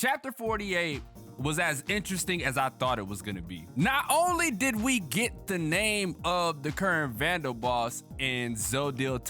Chapter 48 was as interesting as I thought it was gonna be. Not only did we get the name of the current Vandal boss in ZODI'L's,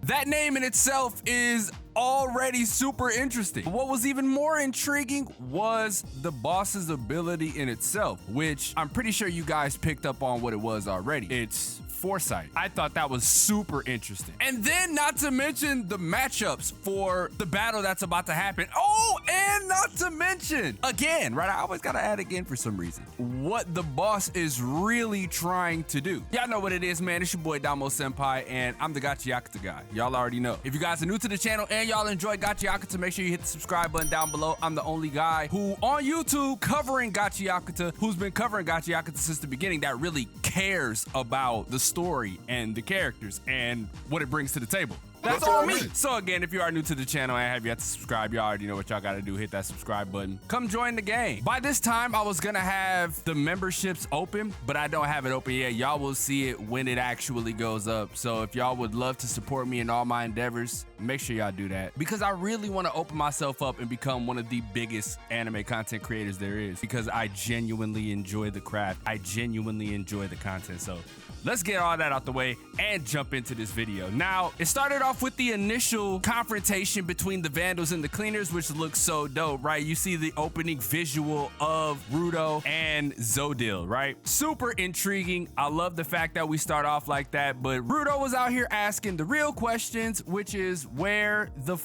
that name in itself is already super interesting. What was even more intriguing was the boss's ability in itself, which I'm pretty sure you guys picked up on what it was already. It's foresight. I thought that was super interesting. And then not to mention the matchups for the battle that's about to happen. Oh, and not to mention, again, right? I always gotta add again for some reason, what the boss is really trying to do. Y'all know what it is, man. It's your boy ZODI'L's, and I'm the Gachiakuta guy. Y'all already know. If you guys are new to the channel and y'all enjoy Gachiakuta, make sure you hit the subscribe button down below. I'm the only guy who on YouTube covering Gachiakuta, who's been covering Gachiakuta since the beginning, that really cares about the story and the characters and what it brings to the table. That's all me. So again, if you are new to the channel and have yet to subscribe, y'all already know what y'all gotta do. Hit that subscribe button. Come join the game. By this time, I was gonna have the memberships open, but I don't have it open yet. Y'all will see it when it actually goes up. So if y'all would love to support me in all my endeavors, make sure y'all do that. Because I really wanna open myself up and become one of the biggest anime content creators there is. Because I genuinely enjoy the craft. I genuinely enjoy the content. So let's get all that out the way and jump into this video. Now, it started off with the initial confrontation between the Vandals and the Cleaners, which looks so dope, right? You see the opening visual of Rudo and ZODI'L, right? Super intriguing. I love the fact that we start off like that, but Rudo was out here asking the real questions, which is where the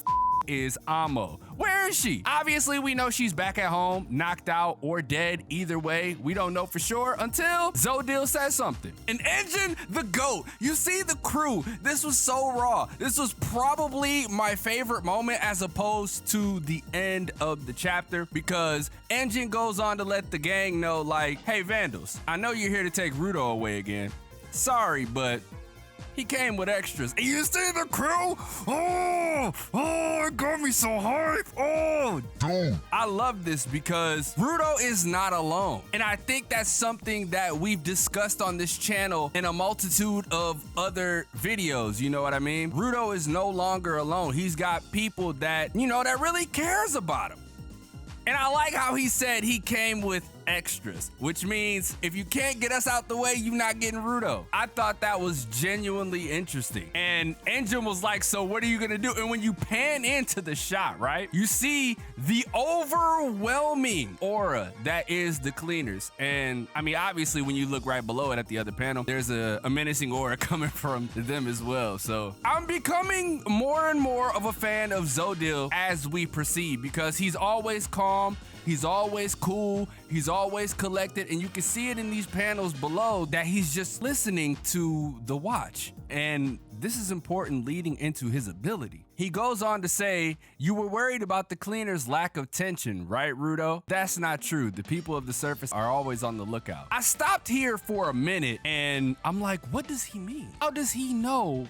is Amo? Where is she? Obviously, we know she's back at home, knocked out or dead. Either way, we don't know for sure until ZODI'L says something. An engine, the GOAT. You see the crew. This was so raw. This was probably my favorite moment as opposed to the end of the chapter, because Engine goes on to let the gang know, like, hey, Vandals, I know you're here to take Rudo away again. Sorry, but he came with extras. And you see the crew? Oh, it got me so hype. Oh, dude. I love this because Rudo is not alone. And I think that's something that we've discussed on this channel in a multitude of other videos. You know what I mean? Rudo is no longer alone. He's got people that, you know, that really cares about him. And I like how he said he came with extras, which means if you can't get us out the way, you're not getting Rudo. I thought that was genuinely interesting. And Engine was like, so what are you gonna do? And when you pan into the shot, right, you see the overwhelming aura that is the Cleaners. And I mean, obviously, when you look right below it at the other panel, there's a menacing aura coming from them as well. So I'm becoming more and more of a fan of ZODI'L as we proceed, because he's always calm. He's always cool, he's always collected, and you can see it in these panels below that he's just listening to the watch. And this is important leading into his ability. He goes on to say, you were worried about the Cleaners' lack of tension, right, Rudo? That's not true. The people of the surface are always on the lookout. I stopped here for a minute and I'm like, what does he mean? How does he know?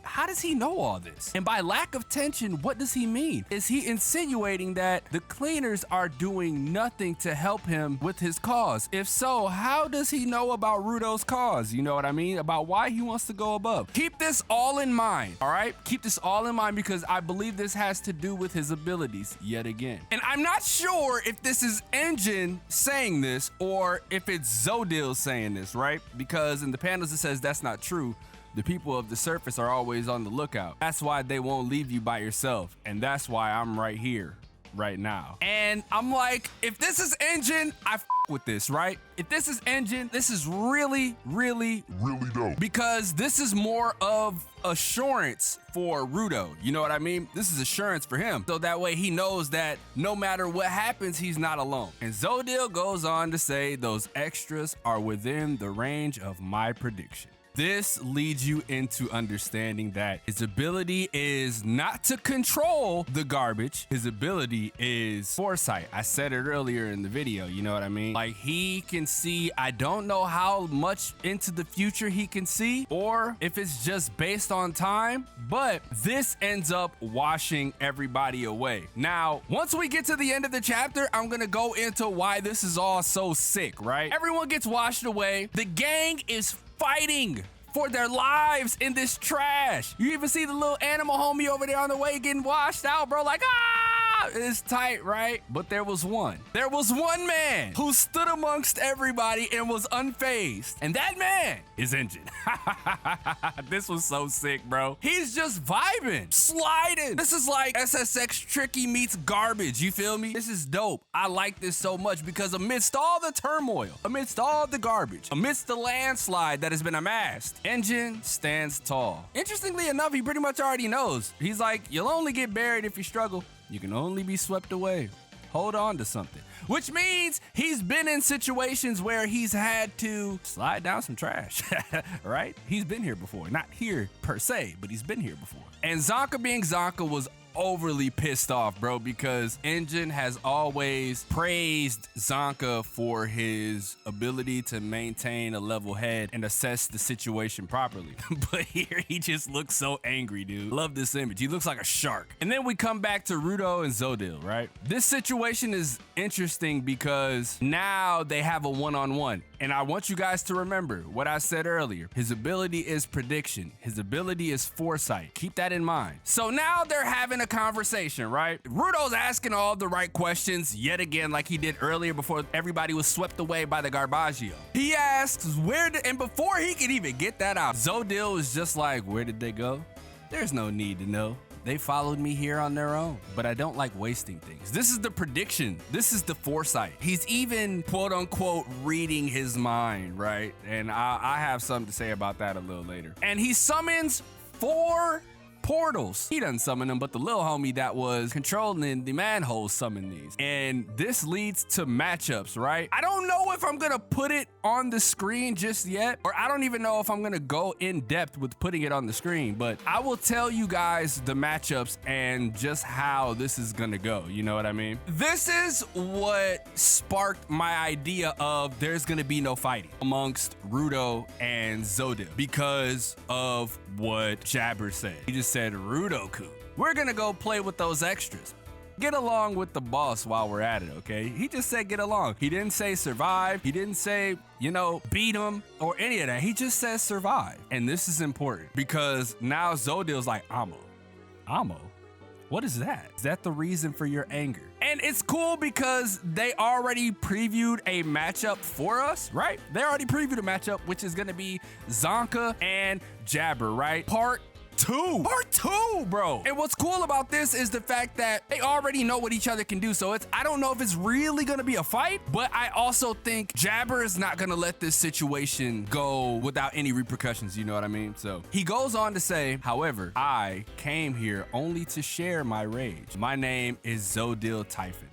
How does he know all this? And by lack of tension, what does he mean? Is he insinuating that the Cleaners are doing nothing to help him with his cause? If so, how does he know about Rudo's cause? You know what I mean? About why he wants to go above. Keep this all in mind, all right? Keep this all in mind, because I believe this has to do with his abilities yet again. And I'm not sure if this is Engine saying this or if it's ZODI'L saying this, right? Because in the panels it says that's not true. The people of the surface are always on the lookout. That's why they won't leave you by yourself. And that's why I'm right here, right now. And I'm like, if this is Engine, I f with this, right? If this is Engine, this is really dope. Because this is more of assurance for Rudo. You know what I mean? This is assurance for him. So that way he knows that no matter what happens, he's not alone. And ZODI'L goes on to say those extras are within the range of my prediction. This leads you into understanding that his ability is not to control the garbage. His ability is foresight. I said it earlier in the video, you know what I mean? Like, he can see, I don't know how much into the future he can see, or if it's just based on time, but this ends up washing everybody away. Now, once we get to the end of the chapter, I'm gonna go into why this is all so sick, right? Everyone gets washed away. The gang is fighting for their lives in this trash. You even see the little animal homie over there on the way getting washed out, bro. Like, ah! It's tight, right? But there was one. There was one man who stood amongst everybody and was unfazed. And that man is Engine. This was so sick, bro. He's just vibing, sliding. This is like SSX Tricky meets garbage. You feel me? This is dope. I like this so much because amidst all the turmoil, amidst all the garbage, amidst the landslide that has been amassed, Engine stands tall. Interestingly enough, he pretty much already knows. He's like, you'll only get buried if you struggle. You can only be swept away. Hold on to something. Which means he's been in situations where he's had to slide down some trash, right? He's been here before. Not here per se, but he's been here before. And Zonka being Zonka was overly pissed off, bro, because Engine has always praised Zonka for his ability to maintain a level head and assess the situation properly. But here he just looks so angry, dude. Love this image. He looks like a shark. And then we come back to Rudo and ZODI'L, right? This situation is interesting because now they have a one-on-one. And I want you guys to remember what I said earlier. His ability is prediction. His ability is foresight. Keep that in mind. So now they're having a conversation, right? Rudo's asking all the right questions yet again, like he did earlier before everybody was swept away by the Garbaggio. He asks and before he can even get that out, ZODI'L is just like, where did they go? There's no need to know. They followed me here on their own, but I don't like wasting things. This is the prediction. This is the foresight. He's even quote unquote reading his mind, right? And I have something to say about that a little later. And he summons 4 portals. He doesn't summon them, but the little homie that was controlling the manhole summoned these. And this leads to matchups, right? I don't know if I'm gonna put it on the screen just yet, or I don't even know if I'm gonna go in depth with putting it on the screen, but I will tell you guys the matchups and just how this is gonna go. You know what I mean? This is what sparked my idea of there's gonna be no fighting amongst Rudo and ZODI'L because of what Jabber said. He just said, Rudo-kun, we're gonna go play with those extras. Get along with the boss while we're at it, okay? He just said get along. He didn't say survive. He didn't say, you know, beat him or any of that. He just says survive. And this is important because now ZODI'L's like, Amo? What is that? Is that the reason for your anger? And it's cool because they already previewed a matchup for us, right? They already previewed a matchup, which is gonna be Zonka and Jabber, right? Part 2, bro. And what's cool about this is the fact that they already know what each other can do. So I don't know if it's really gonna be a fight, but I also think Jabber is not gonna let this situation go without any repercussions. You know what I mean? So he goes on to say, however, I came here only to share my rage. My name is ZODI'L Typhon.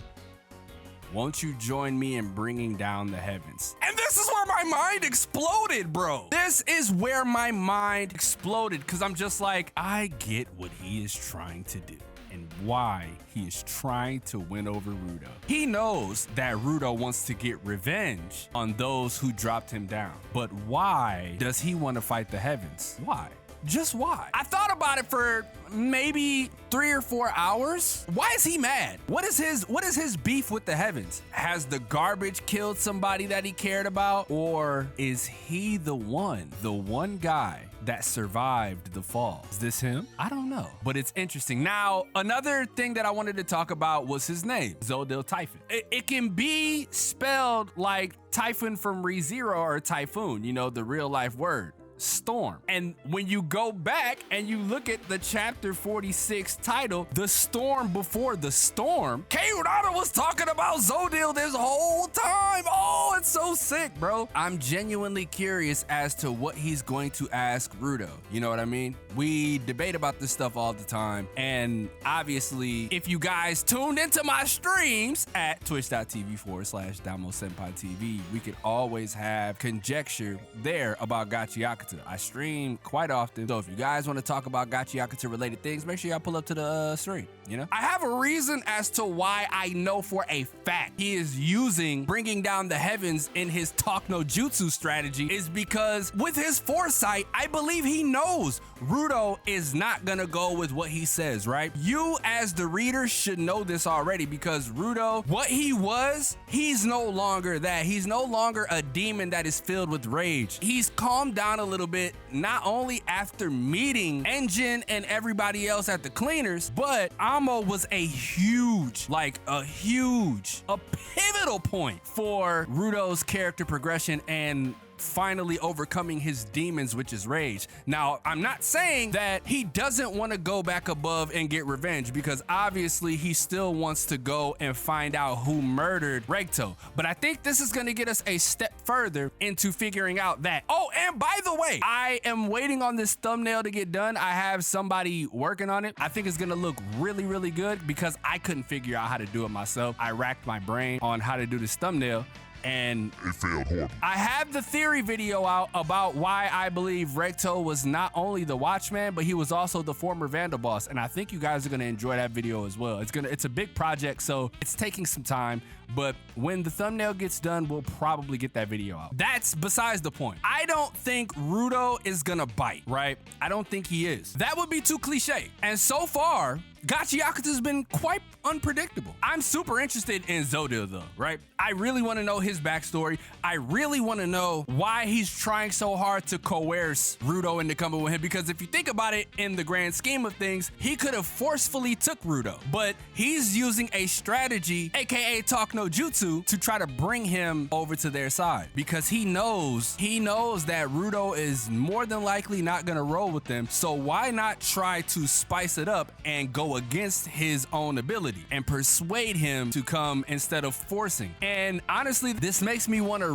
Won't you join me in bringing down the heavens? And this is where my mind exploded, bro. This is where my mind exploded because I'm just like, I get what he is trying to do and why he is trying to win over Rudo. He knows that Rudo wants to get revenge on those who dropped him down. But why does he want to fight the heavens? Why? Just why? I thought about it for maybe 3 or 4 hours. Why is he mad? What is his beef with the heavens? Has the garbage killed somebody that he cared about? Or is he the one guy that survived the fall? Is this him? I don't know, but it's interesting. Now, another thing that I wanted to talk about was his name, ZODI'L Typhon. It can be spelled like Typhon from ReZero or Typhoon, you know, the real life word. Storm. And when you go back and you look at the chapter 46 title, The Storm Before the Storm, K. Urata was talking about ZODI'L this whole time. Oh, it's so sick, bro. I'm genuinely curious as to what he's going to ask Rudo. You know what I mean? We debate about this stuff all the time. And obviously, if you guys tuned into my streams at twitch.tv/DomoSenpaix TV, we could always have conjecture there about Gachiakuta. I stream quite often, so if you guys want to talk about Gachiakuta related things, make sure y'all pull up to the stream, you know? I have a reason as to why I know for a fact he is using bringing down the heavens in his talk no jutsu strategy is because with his foresight, I believe he knows Rudo is not gonna go with what he says, right? You as the reader should know this already, because Rudo, what he was, he's no longer that. He's no longer a demon that is filled with rage. He's calmed down a little bit, not only after meeting Engine and everybody else at the cleaners, but Amo was a huge, a pivotal point for Rudo's character progression and finally overcoming his demons, which is rage. Now, I'm not saying that he doesn't want to go back above and get revenge, because obviously he still wants to go and find out who murdered Recto. But I think this is going to get us a step further into figuring out that. Oh, and by the way, I am waiting on this thumbnail to get done. I have somebody working on it. I think it's going to look really, really good, because I couldn't figure out how to do it myself. I racked my brain on how to do this thumbnail, and it failed horribly. I have the theory video out about why I believe Recto was not only the Watchman, but he was also the former Vandal boss, and I think you guys are gonna enjoy that video as well. It's a big project, so it's taking some time, but when the thumbnail gets done, we'll probably get that video out. That's besides the point. I don't think Rudo is gonna bite, right? I don't think he is. That would be too cliche. And so far, Gachiakuta's been quite unpredictable. I'm super interested in ZODIL though, right? I really want to know his backstory. I really want to know why he's trying so hard to coerce Rudo into coming with him, because if you think about it, in the grand scheme of things, he could have forcefully took Rudo, but he's using a strategy, aka talk no jutsu, to try to bring him over to their side, because he knows that Rudo is more than likely not gonna roll with them. So why not try to spice it up and go against his own ability and persuade him to come instead of forcing? And honestly, this makes me want to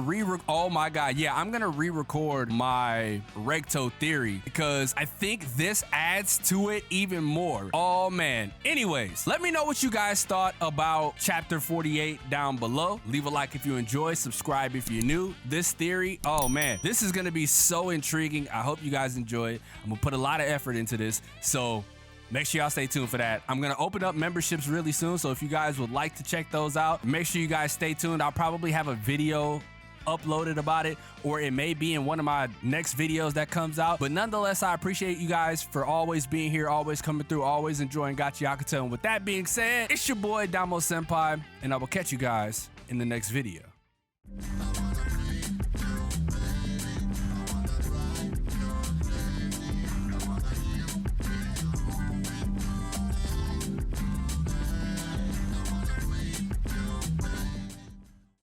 oh my god, yeah, I'm gonna re-record my Recto theory, because I think this adds to it even more. Oh man. Anyways, let me know what you guys thought about chapter 48 down below. Leave a like if you enjoy, subscribe if you're new. This theory, oh man, this is gonna be so intriguing. I hope you guys enjoy it. I'm gonna put a lot of effort into this, so make sure y'all stay tuned for that. I'm gonna open up memberships really soon, so if you guys would like to check those out, make sure you guys stay tuned. I'll probably have a video uploaded about it, or it may be in one of my next videos that comes out. But nonetheless, I appreciate you guys for always being here, always coming through, always enjoying Gachiakuta. And with that being said, it's your boy ZODIL'S, and I will catch you guys in the next video.